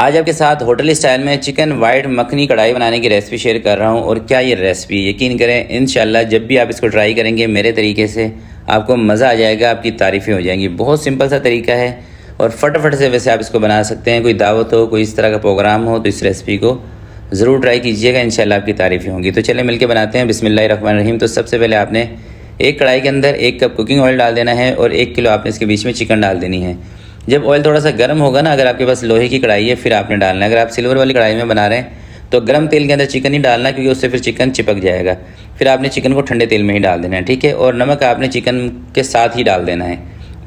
आज आपके साथ होटल स्टाइल में चिकन वाइट मखनी कढ़ाई बनाने की रेसिपी शेयर कर रहा हूँ। और क्या ये रेसिपी, यकीन करें इंशाल्लाह जब भी आप इसको ट्राई करेंगे मेरे तरीके से आपको मज़ा आ जाएगा, आपकी तारीफ़ें हो जाएंगी। बहुत सिंपल सा तरीका है और फटाफट से वैसे आप इसको बना सकते हैं। कोई दावत हो, कोई इस तरह का प्रोग्राम हो तो इस रेसिपी को ज़रूर ट्राई कीजिएगा, इंशाल्लाह आपकी तारीफ़ें होंगी। तो चलिए मिलकर बनाते हैं। बिस्मिल्लाहिर्रहमानिर्रहीम। तो सबसे पहले आपने एक कढ़ाई के अंदर 1 कप कुकिंग ऑयल डाल देना है और 1 किलो आपने इसके बीच में चिकन डाल देनी है। जब ऑयल थोड़ा सा गर्म होगा ना, अगर आपके पास लोहे की कढ़ाई है फिर आपने डालना है। अगर आप सिल्वर वाली कढ़ाई में बना रहे हैं तो गर्म तेल के अंदर चिकन नहीं डालना, क्योंकि उससे फिर चिकन चिपक जाएगा। फिर आपने चिकन को ठंडे तेल में ही डाल देना है, ठीक है। और नमक आपने चिकन के साथ ही डाल देना है,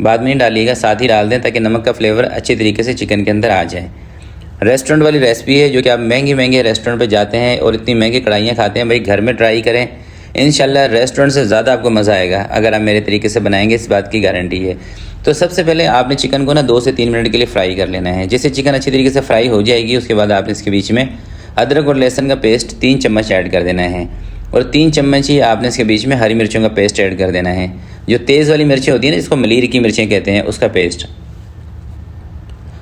बाद में नहीं डालिएगा, साथ ही डाल दें ताकि नमक का फ्लेवर अच्छे तरीके से चिकन के अंदर आ जाए। रेस्टोरेंट वाली रेसिपी है जो कि आप महंगे रेस्टोरेंट पे जाते हैं और इतनी महंगी कढ़ाइयाँ खाते हैं। भाई घर में ट्राई करें, इंशाल्लाह रेस्टोरेंट से ज़्यादा आपको मज़ा आएगा अगर आप मेरे तरीके से बनाएंगे, इस बात की गारंटी है। तो सबसे पहले आपने चिकन को ना 2 से 3 मिनट के लिए फ्राई कर लेना है। जैसे चिकन अच्छी तरीके से फ्राई हो जाएगी उसके बाद आपने इसके बीच में अदरक और लहसुन का पेस्ट 3 चम्मच ऐड कर देना है और 3 चम्मच ही आपने इसके बीच में हरी मिर्चों का पेस्ट ऐड कर देना है। जो तेज़ वाली मिर्चें होती हैं ना, जिसको मलीर की मिर्चें कहते हैं, उसका पेस्ट।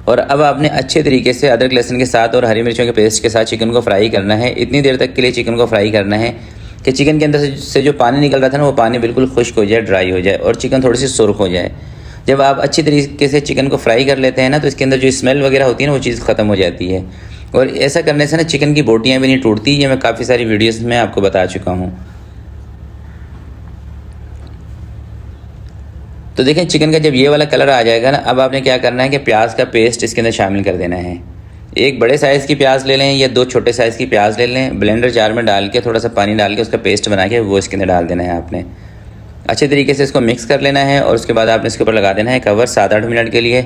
और अब आपने अच्छे तरीके से अदरक लहसुन के साथ और हरी मिर्चों के पेस्ट के साथ चिकन को फ्राई करना है। इतनी देर तक के लिए चिकन को फ्राई करना है कि चिकन के अंदर से जो पानी निकल रहा था ना, वो पानी बिल्कुल खुश्क हो जाए, ड्राई हो जाए और चिकन थोड़ी सी सुर्ख हो जाए। जब आप अच्छी तरीके से चिकन को फ्राई कर लेते हैं ना, तो इसके अंदर जो स्मेल वगैरह होती है ना, वो चीज़ ख़त्म हो जाती है। और ऐसा करने से ना चिकन की बोटियाँ भी नहीं टूटती। ये मैं काफ़ी सारी वीडियोस में आपको बता चुका हूँ। तो देखें चिकन का जब ये वाला कलर आ जाएगा ना, अब आपने क्या करना है कि प्याज का पेस्ट इसके अंदर शामिल कर देना है। 1 बड़े साइज़ की प्याज ले लें या 2 छोटे साइज़ की प्याज ले लें। ब्लेंडर जार में डाल के थोड़ा सा पानी डाल के उसका पेस्ट बना के वो इसके अंदर डाल देना है। आपने अच्छे तरीके से इसको मिक्स कर लेना है और उसके बाद आपने इसके ऊपर लगा देना है कवर 7-8 मिनट के लिए,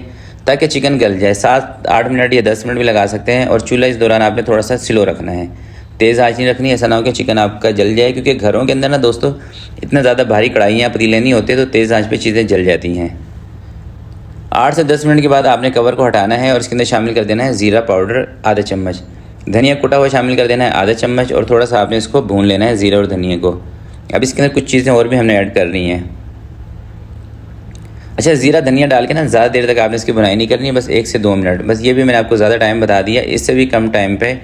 ताकि चिकन गल जाए। 7-8 मिनट या 10 मिनट भी लगा सकते हैं। और चूल्हा इस दौरान आपने थोड़ा सा स्लो रखना है, तेज़ आंच नहीं रखनी। ऐसा ना हो कि चिकन आपका जल जाए, क्योंकि घरों के अंदर ना दोस्तों इतना ज़्यादा भारी कढ़ाइयाँ पतीले नहीं होते, तो तेज़ आंच पे चीज़ें जल जाती हैं। 8 से 10 मिनट के बाद आपने कवर को हटाना है और इसके अंदर शामिल कर देना है ज़ीरा पाउडर आधा चम्मच, धनिया कुटा हुआ शामिल कर देना है आधा चम्मच और थोड़ा सा आपने इसको भून लेना है ज़ीरा और धनिया को। अब इसके अंदर कुछ चीज़ें और भी हमने ऐड करनी है। अच्छा, ज़ीरा धनिया डाल के ना ज़्यादा देर तक आपने इसकी बुनाई नहीं करनी है, बस 1 से 2 मिनट, बस। ये भी मैंने आपको ज़्यादा टाइम बता दिया, इससे भी कम टाइम पे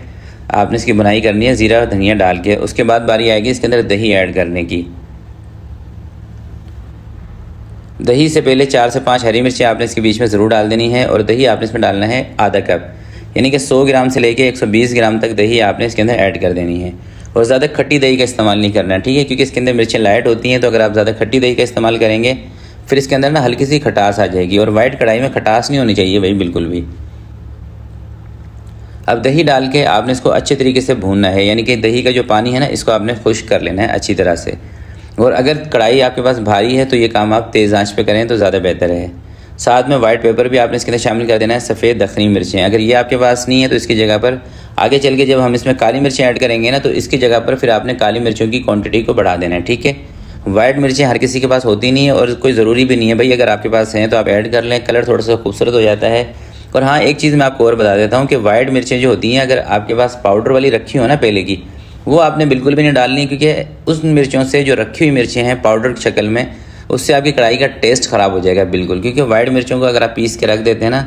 आपने इसकी बुनाई करनी है ज़ीरा और धनिया डाल के। उसके बाद बारी आएगी इसके अंदर दही ऐड करने की। दही से पहले 4 से 5 हरी मिर्चें आपने इसके बीच में ज़रूर डाल देनी है और दही आपने इसमें डालना है आधा कप, यानी कि 100 ग्राम से लेके 120 ग्राम तक दही आपने इसके अंदर ऐड कर देनी है। और ज़्यादा खट्टी दही का इस्तेमाल नहीं करना, ठीक है, क्योंकि इसके अंदर मिर्चें लाइट होती हैं। तो अगर आप ज़्यादा खट्टी दही का इस्तेमाल करेंगे फिर इसके अंदर ना हल्की सी खटास आ जाएगी, और वाइट कढ़ाई में खटास नहीं होनी चाहिए भाई, बिल्कुल भी। अब दही डाल के आपने इसको अच्छे तरीके से भूनना है, यानी कि दही का जो पानी है ना, इसको आपने खुश्क कर लेना है अच्छी तरह से। और अगर कढ़ाई आपके पास भारी है तो ये काम आप तेज़ आंच पे करें तो ज़्यादा बेहतर है। साथ में वाइट पेपर भी आपने इसके अंदर शामिल कर देना है, सफ़ेद दखनी मिर्चें। अगर ये आपके पास नहीं है तो इसकी जगह पर आगे चल के जब हम इसमें काली मिर्चें ऐड करेंगे ना, तो इसकी जगह पर फिर आपने काली मिर्चों की क्वांटिटी को बढ़ा देना है, ठीक है। वाइट मिर्चें हर किसी के पास होती नहीं है और कोई ज़रूरी भी नहीं है भाई, अगर आपके पास हैं तो आप ऐड कर लें, कलर थोड़ा सा खूबसूरत हो जाता है। और हाँ, एक चीज़ मैं आपको और बता देता हूँ कि वाइट मिर्चें जो होती हैं, अगर आपके पास पाउडर वाली रखी हो ना पहले की, वो आपने बिल्कुल भी नहीं डालनी, क्योंकि उस मिर्चों से जो रखी हुई मिर्चें हैं पाउडर की शक्ल में, उससे आपकी कढ़ाई का टेस्ट ख़राब हो जाएगा बिल्कुल। क्योंकि वाइट मिर्चों को अगर आप पीस के रख देते हैं ना,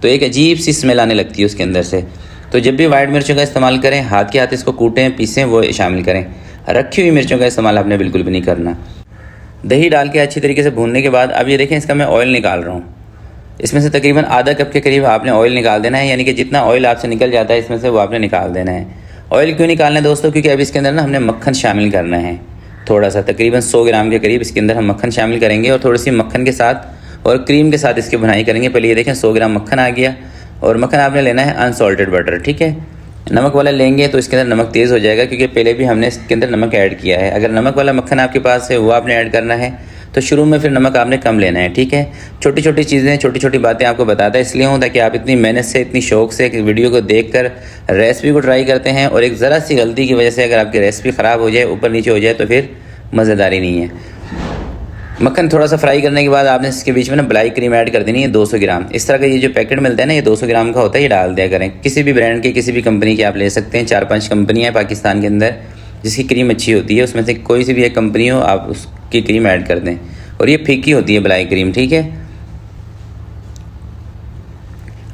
तो एक अजीब सी स्मेल आने लगती है उसके अंदर से। तो जब भी वाइट मिर्चों का इस्तेमाल करें, हाथ के हाथ इसको कूटें, पीसें, वो शामिल करें। रखी हुई मिर्चों का इस्तेमाल आपने बिल्कुल भी नहीं करना। दही डाल के अच्छी तरीके से भूनने के बाद अब ये देखें, इसका मैं ऑयल निकाल रहा हूँ। इसमें से तकरीबन आधा कप के करीब आपने ऑयल निकाल देना है, यानी कि जितना ऑयल आपसे निकल जाता है इसमें से वो आपने निकाल देना है। ऑयल क्यों निकालना है दोस्तों? क्योंकि अब इसके अंदर ना हमने मक्खन शामिल करना है, थोड़ा सा, तकरीबन 100 ग्राम के करीब इसके अंदर हम मक्खन शामिल करेंगे। और थोड़ी सी मक्खन के साथ और क्रीम के साथ इसकी बुनाई करेंगे। पहले ये देखें 100 ग्राम मक्खन आ गया, और मक्खन आपने लेना है अनसॉल्टेड बटर, ठीक है। नमक वाला लेंगे तो इसके अंदर नमक तेज़ हो जाएगा, क्योंकि पहले भी हमने इसके अंदर नमक ऐड किया है। अगर नमक वाला मक्खन आपके पास है वो आपने ऐड करना है, तो शुरू में फिर नमक आपने कम लेना है, ठीक है। छोटी छोटी चीज़ें, छोटी छोटी बातें आपको बताता इसलिए हूँ ताकि आप इतनी मेहनत से, इतनी शौक से एक वीडियो को देखकर रेसिपी को ट्राई करते हैं, और एक ज़रा सी गलती की वजह से अगर आपकी रेसिपी ख़राब हो जाए, ऊपर नीचे हो जाए, तो फिर मज़ेदारी नहीं है। मक्खन थोड़ा सा फ्राई करने के बाद आपने इसके बीच में ना मलाई क्रीम ऐड कर देनी है 200 ग्राम। इस तरह का ये जो पैकेट मिलता है ना, ये 200 ग्राम का होता है, ये डाल दिया करें। किसी भी ब्रांड के, किसी भी कंपनी के आप ले सकते हैं। 4-5 कंपनियाँ हैं पाकिस्तान के अंदर जिसकी क्रीम अच्छी होती है, उसमें से कोई सी भी एक कंपनी हो, आप उसकी क्रीम ऐड कर दें। और ये फीकी होती है मलाई क्रीम, ठीक है।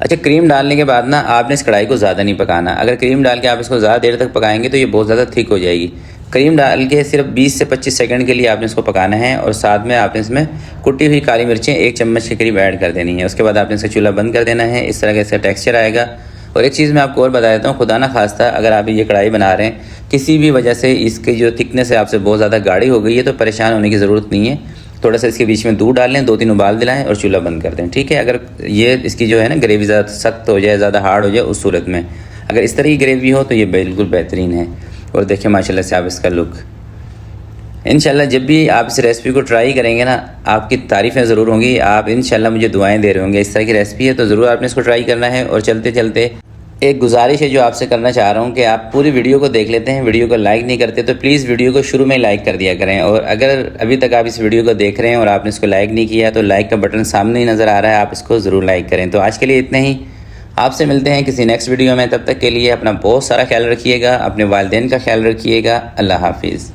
अच्छा, क्रीम डालने के बाद ना आपने इस कढ़ाई को ज़्यादा नहीं पकाना। अगर क्रीम डाल के आप इसको ज़्यादा देर तक पकाएंगे तो ये बहुत ज़्यादा थिक हो जाएगी। क्रीम डाल के सिर्फ 20 से 25 सेकंड के लिए आपने इसको पकाना है और साथ में आपने इसमें कुटी हुई काली मिर्चें 1 चम्मच के करीब ऐड कर देनी है। उसके बाद आपने इसका चूल्हा बंद कर देना है। इस तरह का इसका टेक्सचर आएगा। और एक चीज़ मैं आपको और बता देता हूँ, खुदा ना खास्ता अगर आप ये कढ़ाई बना रहे हैं, किसी भी वजह से इसकी जो थिकनेस है आपसे बहुत ज़्यादा गाढ़ी हो गई है, तो परेशान होने की ज़रूरत नहीं है। थोड़ा सा इसके बीच में दूध डाल लें, 2-3 उबाल दिलाएं और चूल्हा बंद कर दें, ठीक है। अगर ये इसकी जो है ना ग्रेवी ज़्यादा सख्त हो जाए, ज़्यादा हार्ड हो जाए, उस सूरत में अगर इस तरह की ग्रेवी हो तो ये बिल्कुल बेहतरीन है। और देखिए माशाल्लाह से आप इसका लुक, इंशाल्लाह जब भी आप इस रेसिपी को ट्राई करेंगे ना, आपकी तारीफ़ें ज़रूर होंगी। आप इंशाल्लाह मुझे दुआएं दे रहे होंगे। इस तरह की रेसिपी है तो ज़रूर आपने इसको ट्राई करना है। और चलते चलते एक गुजारिश है जो आपसे करना चाह रहा हूँ कि आप पूरी वीडियो को देख लेते हैं, वीडियो को लाइक नहीं करते तो प्लीज़ वीडियो को शुरू में लाइक कर दिया करें। और अगर अभी तक आप इस वीडियो को देख रहे हैं और आपने इसको लाइक नहीं किया तो लाइक का बटन सामने ही नज़र आ रहा है, आप इसको ज़रूर लाइक करें। तो आज के लिए इतना ही, आपसे मिलते हैं किसी नेक्स्ट वीडियो में। तब तक के लिए अपना बहुत सारा ख्याल रखिएगा, अपने वालिदैन का ख्याल रखिएगा। अल्लाह हाफिज़।